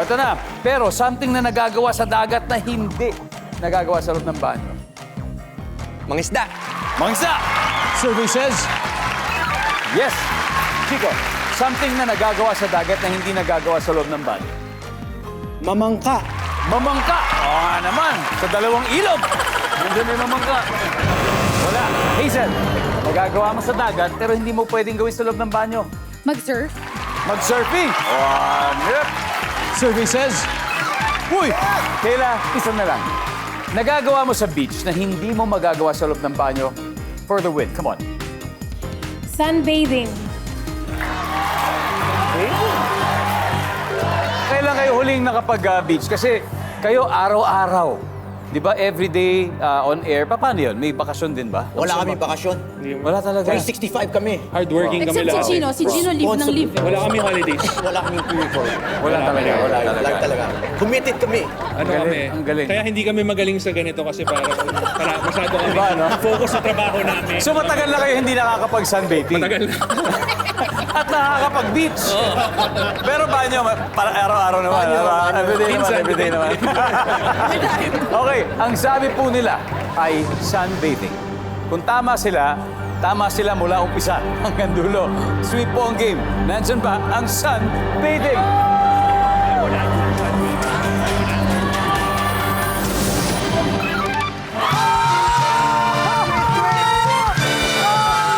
ito na. Pero something na nagagawa sa dagat na hindi nagagawa sa loob ng banyo. Mangisda. Mangsa! Survey says, Yes. Chico, something na nagagawa sa dagat na hindi nagagawa sa loob ng banyo. mamangka. Mamangka! Oo nga naman, sa dalawang ilog. Nandiyan may mamangka. Wala. Hazel, nagagawa mo sa dagat pero hindi mo pwedeng gawin sa loob ng banyo. Mag-surf? Mag-surfing. Yep. Survey says, Uy! Kayla, isa na lang. Nagagawa mo sa beach na hindi mo magagawa sa loob ng banyo for the win. Come on. Sunbathing. Kailan kayo huling nakapag-beach? Kasi kayo araw-araw. Di ba everyday on air? Paano yun? May bakasyon din ba? Wala kami bakasyon. Wala talaga. 365 kami. hardworking kami Except lahat. si Gino. Si Gino live ng live. Wala kami holidays. Wala kaming pre-record. Wala talaga. Wala Wala talaga. talaga. Committed kami. Ano galing, kami? ang galing. Kaya hindi kami magaling sa ganito kasi para masyado kami Diba, no? focus sa trabaho namin. So matagal na kayo hindi nakakapag-sunbathing? Matagal na. At nakakapag-beach? Pero banyo, para araw-araw naman. Everyday naman, Minsan. everyday naman. Okay, ang sabi po nila ay sunbathing. Kung tama sila mula umpisa hanggang dulo. Sweet po ang game. Nandyan ba ang sunbathing?